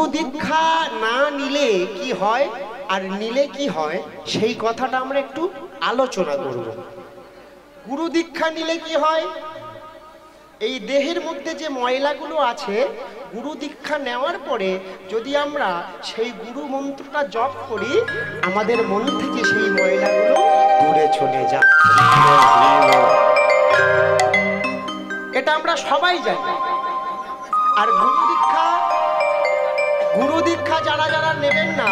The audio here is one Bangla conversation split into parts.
গুরু দীক্ষা না নিলে কি হয় আর নিলে কি হয় সেই কথাটা আমরা একটু আলোচনা করব। গুরু দীক্ষা নিলে কি হয়, এই দেহের মধ্যে যে ময়লাগুলো আছে গুরু দীক্ষা নেওয়ার পরে যদি আমরা সেই গুরু মন্ত্রটা জপ করি আমাদের মন থেকে সেই ময়লাগুলো দূরে চলে যায়। এটা আমরা সবাই জানি। আর গুরু দীক্ষা যারা যারা নেবেন না,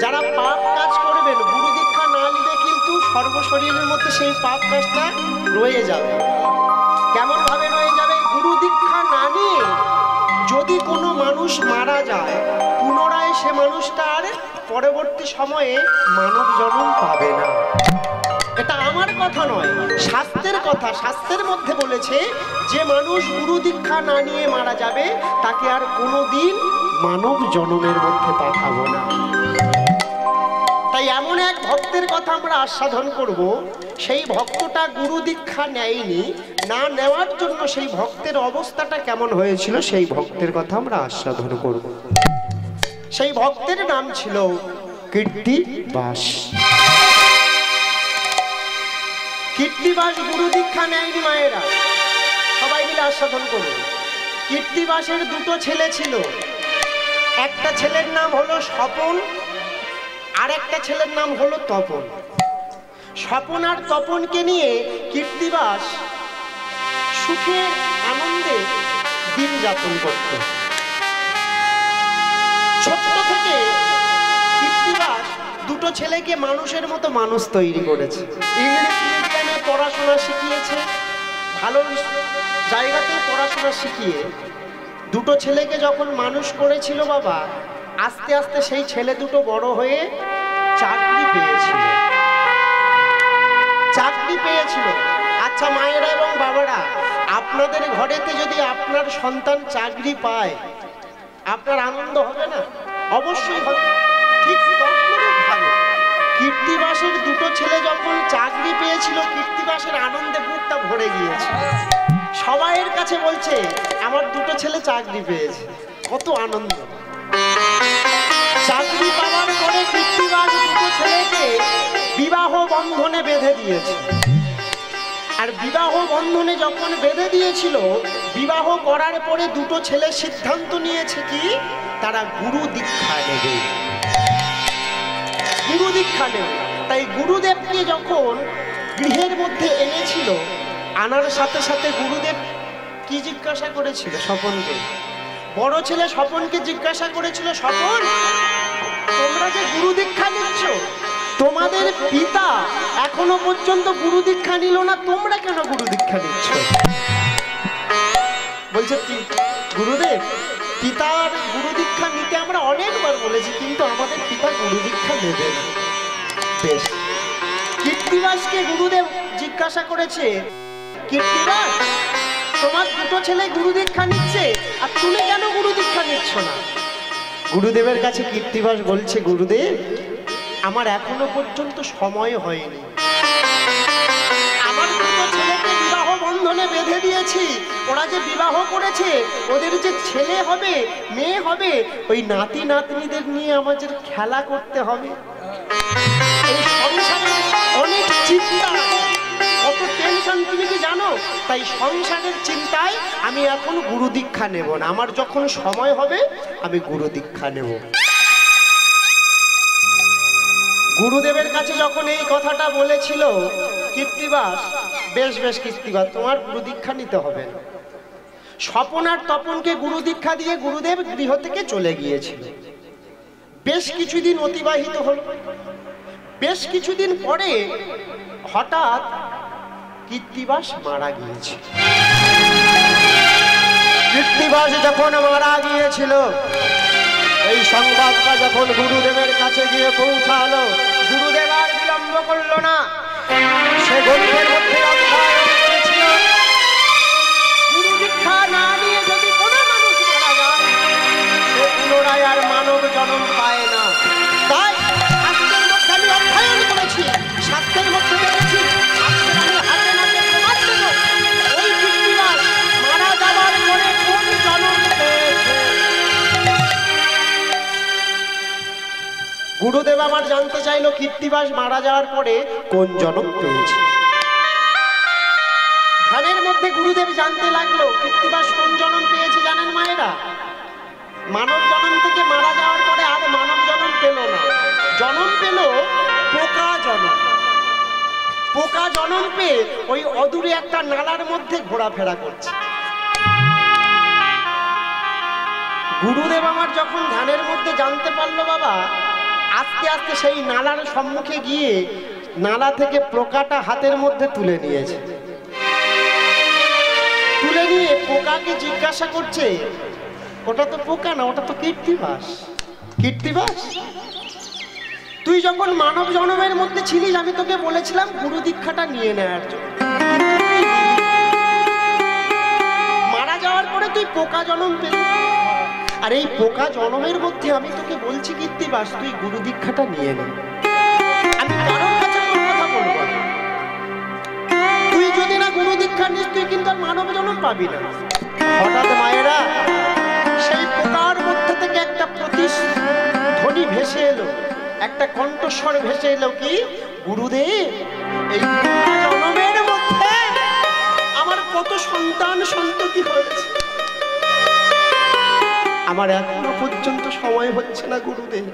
যারা পাপ কাজ করবেন, গুরু দীক্ষা না নিলে কিন্তু সর্বশরীরের মধ্যে সেই পাপ কাজটা রয়ে যাবে। কেমন ভাবে রয়ে যাবে? গুরু দীক্ষা না নিয়ে যদি কোনো মানুষ মারা যায় পুনরায় সে মানুষটা আর পরবর্তী সময়ে মানব জন্ম পাবে না। এটা আমার কথা নয়, শাস্ত্রের কথা। শাস্ত্রের মধ্যে বলেছে যে মানুষ গুরু দীক্ষা না নিয়ে মারা যাবে তাকে আর কোনোদিন মানব জন্মের মধ্যে পাঠাবো না। তাই এমন এক ভক্তের কথা আমরা আস্বাদন করব, সেই ভক্তটা গুরু দীক্ষা নেয়নি, না নেওয়ার জন্য সেই ভক্তের অবস্থাটা কেমন হয়েছিল সেই ভক্তের কথা আমরা আস্বাদন করব। সেই ভক্তের নাম ছিল কীর্তিবাস। কীর্তিবাস গুরু দীক্ষা নেয়নি মায়েরা, সবাই মিলে আস্বাদন করুন। কীর্তিবাসের দুটো ছেলে ছিল, একটা ছেলের নাম হলো স্বপন আর একটা ছেলের নাম হলো তপন। স্বপন আর তপনকে নিয়ে কীর্তিবাস সুখে আনন্দে দিন যাপন করত। ছোট্ট থেকে কীর্তিবাস দুটো ছেলেকে মানুষের মতো মানুষ তৈরি করেছে। ইংলিশ মিডিয়ামে পড়াশোনা শিখিয়েছে, ভালো জায়গাতে পড়াশোনা শিখিয়ে দুটো ছেলেকে যখন মানুষ করেছিল বাবা, আস্তে আস্তে সেই ছেলে দুটো বড় হয়ে চাকরি পেয়েছিল। আচ্ছা মায়েরা এবং বাবারা, আপনাদের ঘরেতে যদি আপনার সন্তান চাকরি পায় আপনার আনন্দ হবে না? অবশ্যই হবে। ঠিক ভালো, কীর্তিবাসের দুটো ছেলে যখন চাকরি পেয়েছিল কীর্তিবাসের আনন্দে বুকটা ভরে গিয়েছে। সবাইয়ের কাছে বলছে আমার দুটো ছেলে চাকরি পেয়েছে, কত আনন্দ। চাকরি পাওয়ার পরে কীর্তিবাস দুটো ছেলেকে বিবাহ বন্ধনে বেঁধে দিয়েছে। আর বিবাহ বন্ধনে যখন বেঁধে দিয়েছিল, বিবাহ করার পরে দুটো ছেলে সিদ্ধান্ত নিয়েছে কি তারা গুরু দীক্ষা নেবে। গুরু দীক্ষা নেবে। তাই গুরুদেবকে যখন গৃহের মধ্যে এনেছিল, আনার সাথে সাথে গুরুদেব কি জিজ্ঞাসা করেছিল স্বপনকে? বড় ছেলে স্বপনকে জিজ্ঞাসা করেছিল, স্বপন তোমরা যে গুরু দীক্ষা নিচ্ছ, তোমাদের পিতা এখনো পর্যন্ত গুরু দীক্ষা নিল না, তোমরা কেন গুরু দীক্ষা নিচ্ছ? বলছে গুরুদেব পিতার গুরু দীক্ষা নিতে আমরা অনেকবার বলেছি, কিন্তু আমাদের পিতা গুরু দীক্ষা নেবে না। বেশ, কীর্তিবাসকে গুরুদেব জিজ্ঞাসা করেছে, কীর্তিবাস তোমার দুটো ছেলে গুরু দীক্ষা নিচ্ছে আর তুমি কেন গুরু দীক্ষা নিচ্ছ না? গুরুদেবের কাছে কীর্তিবাস বলছে, গুরুদেব আমার এখনো পর্যন্ত সময় হয়নি, আমার দুটো ছেলেকে বিবাহ বন্ধনে বেঁধে দিয়েছি, ওরা যে বিবাহ করেছে ওদের যে ছেলে হবে মেয়ে হবে, ওই নাতি নাতনিদের নিয়ে আমাদের খেলা করতে হবে। এই সংসারে অনেক চিন্তা, কত টেনশন তুমি কি জানো? তাই সংসারের চিন্তায় আমি এখন গুরু দীক্ষা নেব না, আমার যখন সময় হবে আমি গুরু দীক্ষা নেব। গুরুদেবের কাছে যখন এই কথাটা বলেছিল কীর্তিবাস, বেশ বেশ কীর্তিবাস তোমার গুরু দীক্ষা নিতে হবে না। স্বপন আর তপনকে গুরু দীক্ষা দিয়ে গুরুদেব গৃহ থেকে চলে গিয়েছিল। বেশ কিছুদিন অতিবাহিত হল। বেশ কিছুদিন পরে হঠাৎ কীর্তিবাস মারা গিয়েছে। কীর্তিবাস যখন মারা গিয়েছিল, এই সংবাদটা যখন গুরুদেবের কাছে গিয়ে পৌঁছালো, গুরুদেব আর বিলম্ব করল না, সে গ্রন্থের মধ্যে অধ্যয়ন করেছিল গুরু দীক্ষা না নিয়ে যদি কোনো মানুষ মারা যায় সে পুনরায় আর মানব জন্ম পায় না। তাই শাস্ত্রের মধ্যে আমি অধ্যয়ন করেছি, শাস্ত্রের মধ্যে দেখেছি, আজকে আমি হাতে নাতে প্রমাণ দেব ওই কীর্তিবাস মারা যাওয়ার পরে কোন জন্ম পেয়েছে। গুরুদেব আমার জানতে চাইলো কীর্তিবাস মারা যাওয়ার পরে কোন জনম পেয়েছে। ধ্যানের মধ্যে গুরুদেব জানতে লাগলো কীর্তিবাস কোন জনম পেয়েছে জানেন মায়েরা? মানব জনম থেকে মারা যাওয়ার পরে আর মানব জনম পেল না, জনম পেল পোকা জনম। পোকা জনম পেয়ে ওই অদূরে একটা নালার মধ্যে ঘোরাফেরা করছে। গুরুদেব আমার যখন ধ্যানের মধ্যে জানতে পারলো বাবা, আস্তে আস্তে সেই নালার সম্মুখে গিয়ে নালা থেকে পোকাটা হাতের মধ্যে তুলে নিয়েছে। তুলে নিয়ে পোকাকে জিজ্ঞাসা করছে, ওটা তো পোকা না, ওটা তো কীর্তিবাস। কীর্তিবাস, তুই যখন মানব জন্মের মধ্যে ছিলিস আমি তোকে বলেছিলাম গুরু দীক্ষাটা নিয়ে নেওয়ার জন্য, মারা যাওয়ার পরে তুই পোকা জন্ম পেলি। আর এই পোকা জন্মের মধ্যে আমি তোকে বলছি কীর্তিবাস তুই গুরু দীক্ষাটা নিয়ে নে। আমি কারোর কাছে তোর কথা বলবো, তুই যদি না গুরু দীক্ষা নিস তুই কিন্তু আর মানব জন্ম পাবি না। হঠাৎ মায়েরা সেই পোকার মধ্যে থেকে একটা প্রতিধ্বনি ভেসে এলো, একটা কণ্ঠস্বর ভেসে এলো, কি গুরুদেব এই জন্মের মধ্যে আমার কত সন্তান সন্ততি হয়েছে, আমার এখনো পর্যন্ত সময় হচ্ছে না গুরুদেব,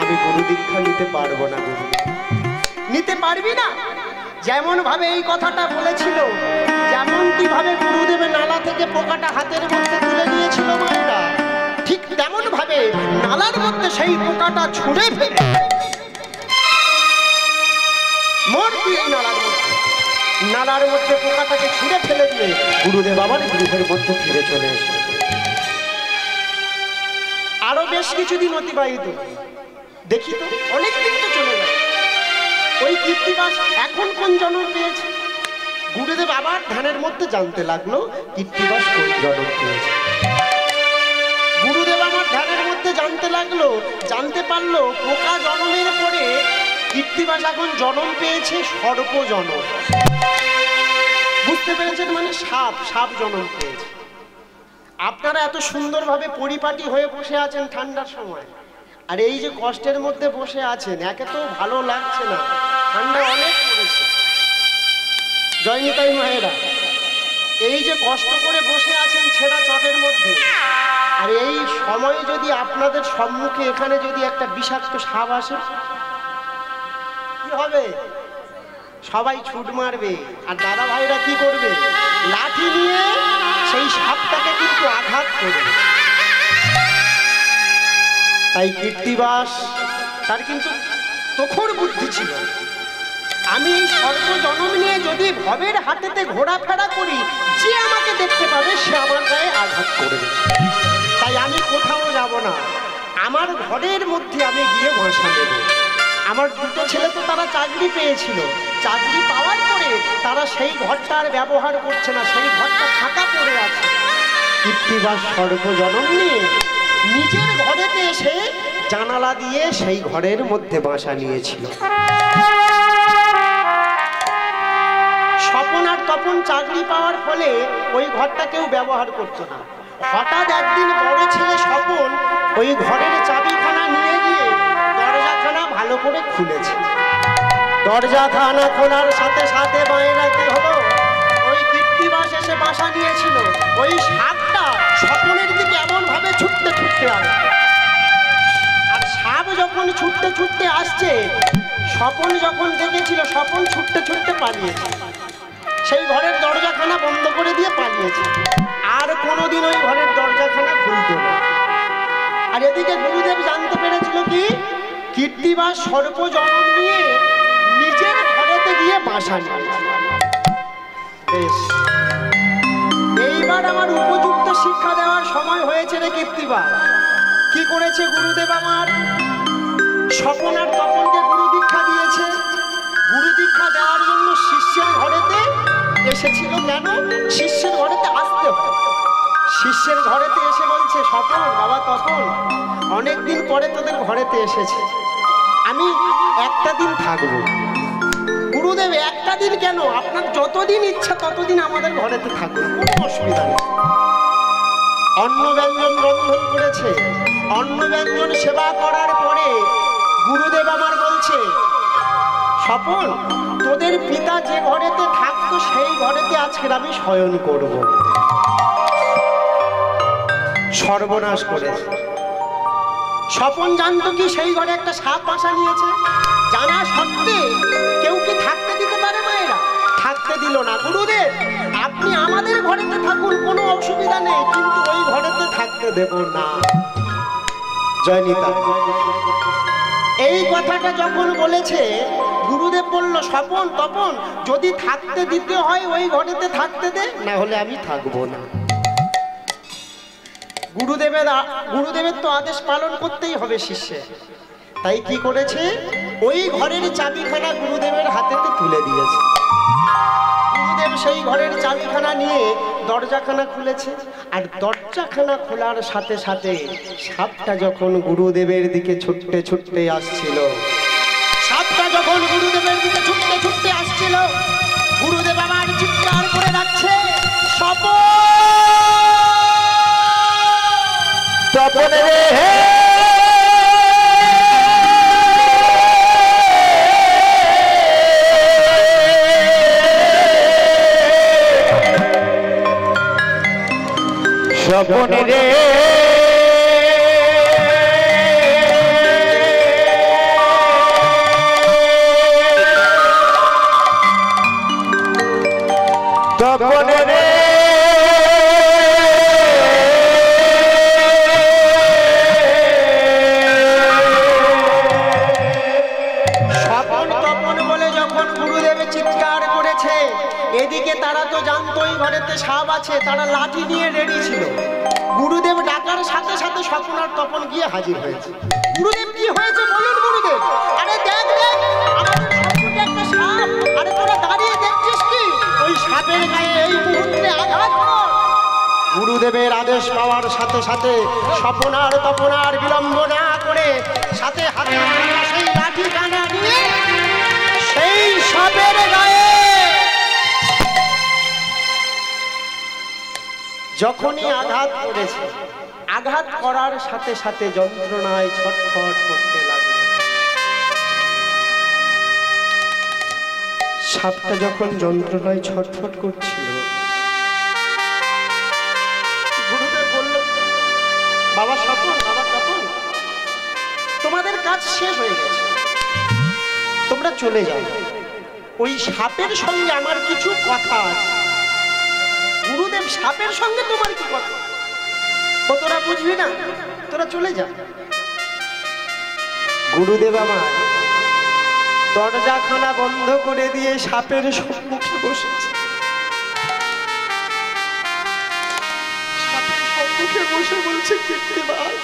আমি গুরু দীক্ষা নিতে পারবো না। গুরুদেব নিতে পারবি না? যেমন ভাবে এই কথাটা বলেছিল, যেমনটি ভাবে গুরুদেব নালা থেকে পোকাটা হাতের মধ্যে তুলে নিয়েছিল মায়েরা, ঠিক তেমন ভাবে নালার মধ্যে সেই পোকাটা ছুঁড়ে ফেলে নালার মধ্যে পোকাটাকে ছুঁড়ে ফেলে দিয়ে গুরুদেব আবার গৃহের মধ্যে ফিরে চলে এসে আরো বেশ কিছুদিন অতিবাহিত, দেখি তো অনেকদিন তো চলে গেল। ওই কীর্তিবাস এখন কোন জন্ম পেয়েছে? গুরুদেব আবার ধ্যানের মধ্যে জানতে লাগলো কীর্তিবাস কোন জন্ম পেয়েছে। গুরুদেব আমার ধ্যানের মধ্যে জানতে লাগলো, জানতে পারলো পোকা জন্মের পরে কীর্তিবাস এখন জন্ম পেয়েছে সর্প জন্ম। বুঝতে পেরেছেন? মানে সাপ, সাপ জন্ম পেয়েছে। আপনারা এত সুন্দরভাবে পরিপাটি হয়ে বসে আছেন ঠান্ডার সময়, আর এই যে কষ্টের মধ্যে বসে আছেন, একে তো ভালো লাগছে না, ঠান্ডা অনেক পড়েছে। জয়নিতাই মায়েরা, এই যে কষ্ট করে বসে আছেন ছেঁড়া চটের মধ্যে, আর এই সময়ে যদি আপনাদের সম্মুখে এখানে যদি একটা বিষাক্ত সাপ আসে কি হবে? সবাই ছুট মারবে, আর দাদা ভাইরা কি করবে? লাঠি নিয়ে সেই সাপটাকে কিন্তু আঘাত করবে। তাই কীর্তিবাস তার কিন্তু তখন বুদ্ধি ছিল, আমি এই সর্বজন্ম নিয়ে যদি ভবের হাতেতে ঘোরাফেরা করি, যে আমাকে দেখতে পাবে সে আমার গায়ে আঘাত করবে। তাই আমি কোথাও যাব না, আমার ঘরের মধ্যে আমি গিয়ে বাসা নেব। আমার দুটো ছেলে তো তারা চাকরি পেয়েছিল, চাকরি পাওয়ার পরে তারা সেই ঘরটা আর ব্যবহার করছে না, সেই ঘরটা ফাঁকা পড়ে আছে। কীর্তিবাস সর্বজন্ম নিয়ে নিজের ঘরেতে এসে জানালা দিয়ে সেই ঘরের মধ্যে বাসা নিয়েছিল। স্বপন আর তপন চাকরি পাওয়ার ফলে ওই ঘরটা কেউ ব্যবহার করতো না। হঠাৎ একদিন বড় ছেলে স্বপন ওই ঘরের চাবিখানা নিয়ে গিয়ে দরজাখানা ভালো করে খুলেছে। দরজাখানা খোলার সাথে সাথে বাইরে কি হলো? ওই কীর্তিবাস এসে বাসা নিয়েছিল। ওই সাপটা স্বপনের দিকে এমন ভাবে ছুটতে ছুটতে আসে, আর সাপ যখন ছুটতে ছুটতে আসছে, স্বপন যখন দেখেছিল, স্বপন ছুটতে ছুটতে পালিয়েছে, সেই ঘরের দরজাখানা বন্ধ করে দিয়ে পালিয়েছে। আর কোনোদিন ওই ঘরের দরজাখানা খুলত না। আর এদিকে গুরুদেব জানতে পেরেছিল কি কীর্তিবাস সর্বজন্ম নিয়ে নিজের ঘরেতে গিয়ে বাসা নিয়েছে। বেশ, এইবার আমার উপযুক্ত শিক্ষা দেওয়ার সময় হয়েছে রে কীর্তিবাস। কি করেছে গুরুদেব আমার? স্বপন আর তপনকে গুরু দীক্ষা দিয়েছে। গুরু দীক্ষা দেওয়ার জন্য শিষ্যের ঘরেতে এসেছিল। কেন? শিষ্যের ঘরেতে আসতে হয়। শিষ্যের ঘরেতে এসে বলছে, স্বপন বাবা তপন, অনেকদিন পরে তোদের ঘরেতে এসেছে, আমি একটা দিন থাকবো। গুরুদেব একটা দিন কেন? আপনার যতদিন ইচ্ছা ততদিন আমাদের ঘরেতে থাকুন, কোনো অসুবিধা নেই। অন্ন ব্যঞ্জন রন্ধন করেছে। অন্ন ব্যঞ্জন সেবা করার পরে গুরুদেব আমার বলছে, স্বপন তোদের পিতা যে ঘরেতে থাকতো সেই ঘরেতে আজকের আমি শয়ন করব। সর্বনাশ করেছে। স্বপন জানতো কি সেই ঘরে একটা সাপ বাসা নিয়েছে? জানা সত্ত্বে কেউ কি থাকতে দিতে পারে মায়েরা? থাকতে দিল না। গুরুদেব আপনি আমাদের ঘরেতে থাকুন, কোনো অসুবিধা নেই, কিন্তু ওই ঘরেতে থাকতে দেব না। জয়নিতা এই কথাটা যখন বলেছে, গুরুদেব বলল, স্বপন তপন যদি থাকতে দিতে হয় ওই ঘরেতে থাকতে দে, না হলে আমি থাকবো না। গুরুদেবের তো আদেশ পালন করতেই হবে শিষ্যে। তাই কি করেছে, ওই ঘরের চাবিখানা গুরুদেবের হাতেতে তুলে দিয়েছে। গুরুদেব সেই ঘরের চাবিখানা নিয়ে দরজাখানা খুলেছে, আর দরজাখানা খোলার সাথে সাথে সাপটা যখন গুরুদেবের দিকে ছুটতে ছুটতে আসছিল, সাপটা যখন গুরুদেবের দিকে ছুটতে ছুটতে আসছিল, গুরুদেব আমার চিৎকার করে ডাকছে, স্বপন তপন রে হে। স্বপন রে তপন রে এদিকে তারা তো জানতোই ঘরেতে সাপ আছে, তারা লাঠি নিয়ে রেডি ছিল। গুরুদেব ডাকার সাথে সাথে স্বপন আর তপন গিয়ে হাজির হয়েছে। গুরুদেব কি হয়েছে বলুন গুরুদেব? আরে দেখ দেখ আমাদের সামনে একটা সাপ, আরে তোরা দাঁড়িয়ে দেখছিস কি? ওই সাপের গায়ে এই মুহূর্তে আঘাত কর। গুরুদেবের আদেশ পাওয়ার সাথে সাথে স্বপন আর তপন আর বিলম্ব না করে সাথে হাতে সেই লাঠি কানা নিয়ে সেই সাপের গায়ে যখনই আঘাত করেছে, আঘাত করার সাথে সাথে যন্ত্রণায় ছটফট করতে লাগলো। সাপটা যখন যন্ত্রণায় ছটফট করছিল, গুরুদেব বলল, বাবা স্বপন, বাবা তপন, তোমাদের কাজ শেষ হয়ে গেছে, তোমরা চলে যাও। ওই সাপের সঙ্গে আমার কিছু কথা আছে। গুরুদেব সাপের সঙ্গে তোমার কি কথা? ও তোরা বুঝবি না, তোরা চলে যা। গুরুদেব আমার দরজাখানা বন্ধ করে দিয়ে সাপের সম্মুখে বসেছে। সাপের সম্মুখে বসে বলছে, কীর্তিবাস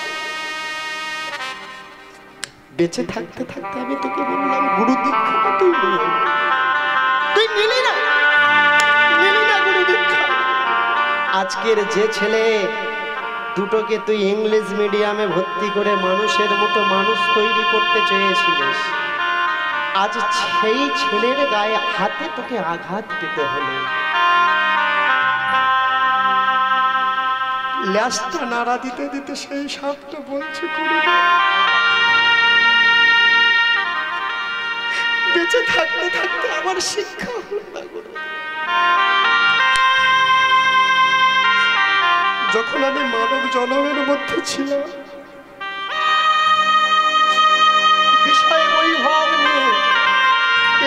বেঁচে থাকতে থাকতে আমি তোকে বললাম গুরু দীক্ষা তুই নিয়ে, তুই নিলি না, নিলি না গুরু দীক্ষা। আজকের যে ছেলে দুটোকে তুই ইংলিশ মিডিয়ামে ভর্তি করে মানুষের মতো মানুষ তৈরি করতে চেয়েছিলিস, আজ সেই ছেলের গায়ে হাতে তোকে আঘাত পেতে হলো। ল্যাসটা নাড়া দিতে দিতে সেই সাপটা বলছে, বেঁচে থাকতে থাকতে আমার শিক্ষা হলো না গুরু। যখন আমি মানব জন্মের মধ্যে ছিলাম, বিষয় বৈভব নিয়ে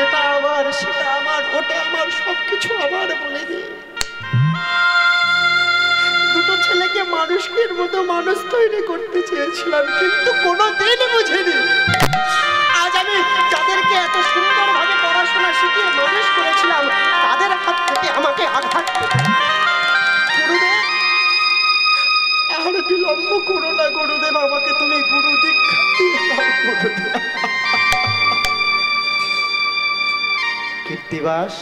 এটা আমার, সেটা আমার, ওটা আমার, সবকিছু আমার বলে দিয়ে দুটো ছেলেকে মানুষের মতো মানুষ তৈরি করতে চেয়েছিলাম, কিন্তু কোনোদিন বুঝিনি আজ আমি যাদেরকে এত সুন্দরভাবে পড়াশোনা শিখিয়ে মানুষ করেছিলাম তাদের হাত থেকে আমাকে আঘাত পেতে। গুরুদেব আর বিলম্ব করো না গুরুদেব, আমাকে তুমি গুরু দীক্ষা দিয়ে দাও গুরুদেব। কীর্তিবাস,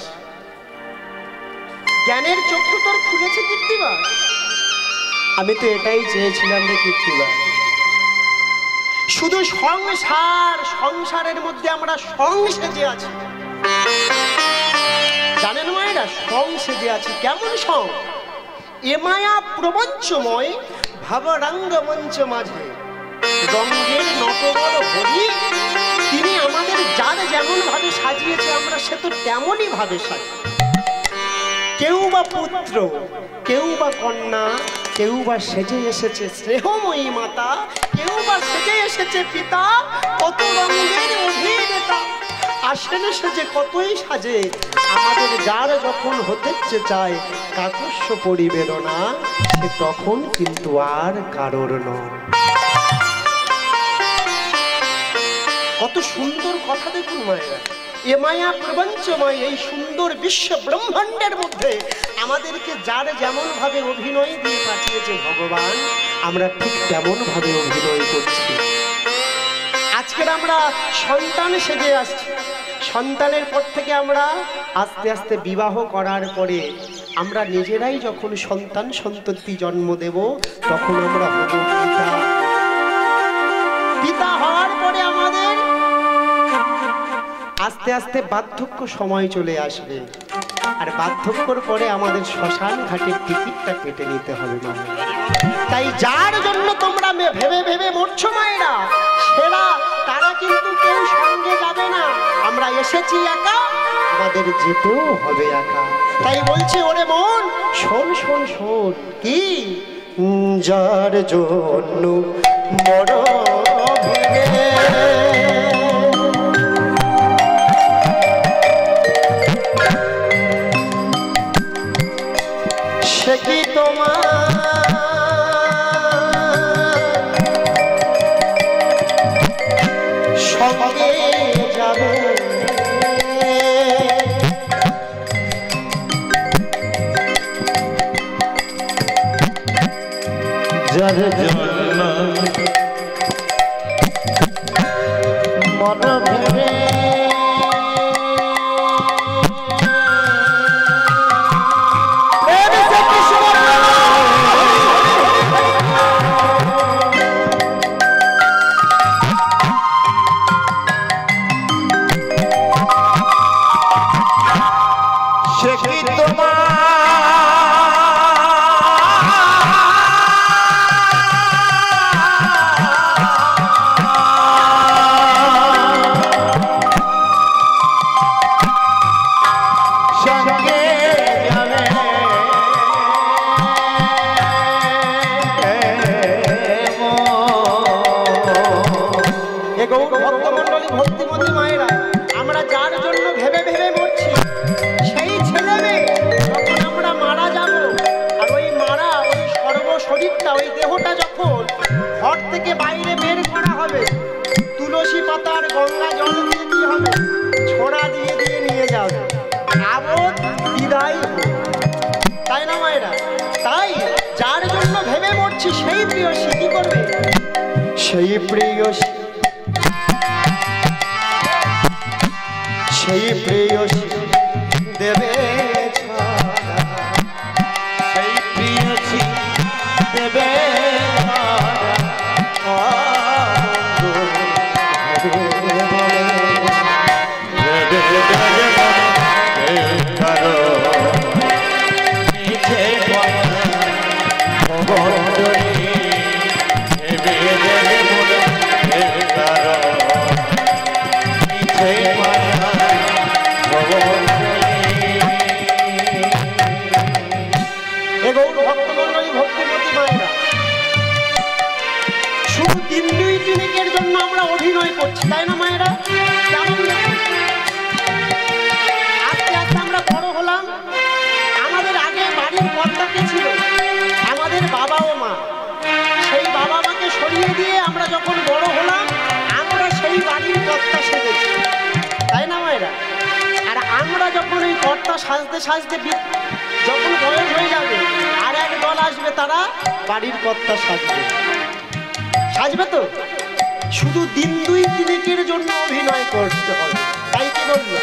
জ্ঞানের চক্ষু তোর খুলেছে কীর্তিবাস। আমি তো এটাই চেয়েছিলাম রে কীর্তিবাস, শুধু সংসার, সংসারের মধ্যে আমরা সংসেজে আছি। জানেন মায়েরা, সংসেজে আছি। কেমন সং? এ মায়া প্রবঞ্চময় ভাবরাঙ্গ মঞ্চ মাঝে রঙ্গের নটবর হরি সাজিয়েছে আমরা সে তো তেমনই ভাবে সাজি। কেউ বা পুত্র, কেউ বা কন্যা, কেউ বা সেজে এসেছে স্নেহময়ী মাতা, কেউ বা সেজে এসেছে পিতা, কত রঙের অভিনেতা আসেন সেজে কতই সাজে। আমাদের যার যখন হতে চায় কাকস্য পরিবেদনা, সে তখন কিন্তু আর কারোর নয়। কত সুন্দর কথা দেখুন মায়েরা। এ মায়া প্রপঞ্চময়, এই সুন্দর বিশ্ব ব্রহ্মাণ্ডের মধ্যে আমাদেরকে যার যেমন ভাবে অভিনয় দিয়ে পাঠিয়েছে ভগবান, আমরা ঠিক তেমন ভাবে অভিনয় করছি। আজকের আমরা সন্তান সেজে আসছি, সন্তানের পর থেকে আমরা আস্তে আস্তে বিবাহ করার পরে আমরা নিজেরাই যখন সন্তান সন্ততি জন্ম দেব, তখন আমরা হব পিতা। পিতা হওয়ার পরে আমাদের আস্তে আস্তে বার্ধক্য সময় চলে আসবে, আর বার্ধক্যর পরে আমাদের শ্মশান ঘাটের টিকিটটা কেটে নিতে হবে না। তাই যার জন্য তোমরা ভেবে ভেবে মরছো মায়েরা, সেরা তারা কিন্তু কেউ সঙ্গে যাবে না। আমরা এসেছি একা, আমাদের যেতেও হবে একা। তাই বলছে ওরে মন শোন শোন শোন, কি যার জন্য মর ভেবে, সে কি তোমার সঙ্গে যাবে? যার জন্য মন ভেবে গঙ্গা জল দিয়ে কি হবে, ছোড়া দিয়ে দিয়ে নিয়ে যাবে, আবদ বিদায়। তাই না মায়েরা? তাই যার জন্য ভেবে মরছি সেই প্রিয়সী কি করবে? সেই প্রিয়সী, সেই প্রিয়সী দেবে, সেই প্রিয়সী দেবে অভিনয় করছি। তাই না মায়েরা? আস্তে আস্তে আমরা বড় হলাম। আমাদের আগে বাড়ির কর্তা কে ছিল? আমাদের বাবা ও মা। সেই বাবা মাকে সরিয়ে দিয়ে আমরা যখন বড় হলাম, আমরা সেই বাড়ির কর্তা সেজেছি। তাই না মায়েরা? আর আমরা যখন এই কর্তা সাজতে সাজতে যখন বয়স হয়ে যাবে, আর এক দল আসবে, তারা বাড়ির কর্তা সাজবে। সাজবে তো? শুধু দিন দুই তিনেকের জন্য অভিনয় করতে হবে। তাই কি বললো?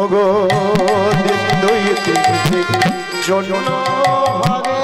ওগো দিন দুই তিনেকের জন্য হবে,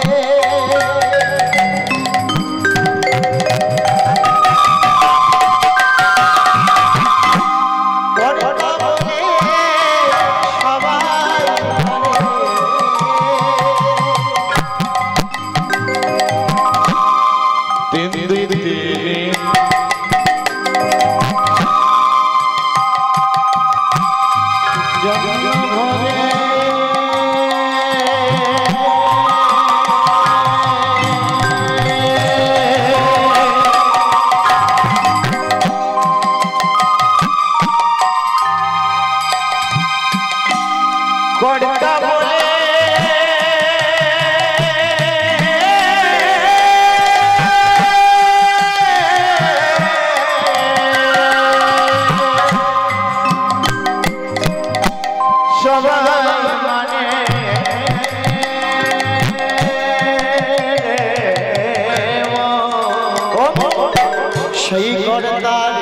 সেই কর্তার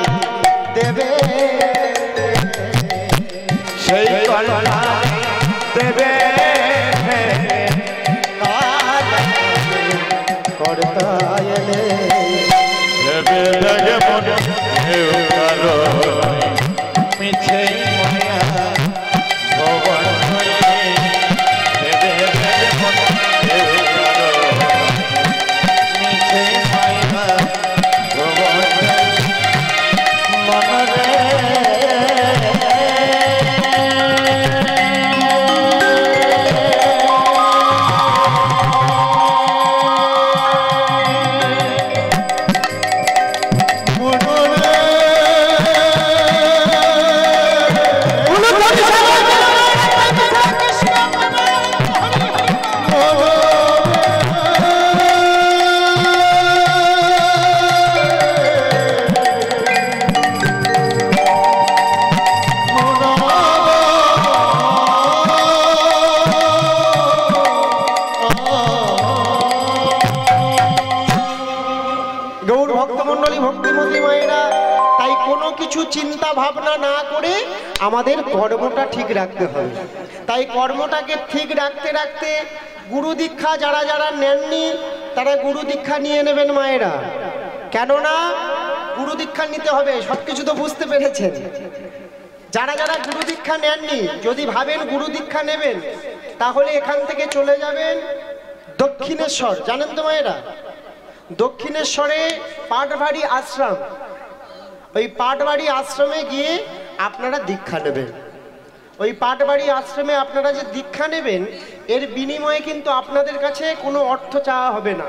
দেবে, সেই কর্তার দেবে, কর্তা এলে দেবে লাগে মনে কেউ কারো মিছে মায়া ভগবান দেবে লাগে মনে কেউ কারো মিছে মায়া ভগবান মনরে চিন্তা ভাবনা না করে আমাদের কর্মটা ঠিক রাখতে হবে। তাই কর্মটাকে ঠিক রাখতে রাখতে গুরু দীক্ষা যারা যারা নেননি তারা গুরু দীক্ষা নিয়ে নেবেন মায়েরা। কেননা গুরু দীক্ষা নিতে হবে, সবকিছু তো বুঝতে পেরেছেন। যারা যারা গুরু দীক্ষা নেননি যদি ভাবেন গুরু দীক্ষা নেবেন তাহলে এখান থেকে চলে যাবেন দক্ষিণেশ্বর। জানেন তো মায়েরা, দক্ষিণেশ্বরে পাটবাড়ি আশ্রম, ওই পাটবাড়ি আশ্রমে গিয়ে আপনারা দীক্ষা নেবেন। ওই পাটবাড়ি আশ্রমে আপনারা যে দীক্ষা নেবেন এর বিনিময়ে কিন্তু আপনাদের কাছে কোনো অর্থ চাওয়া হবে না।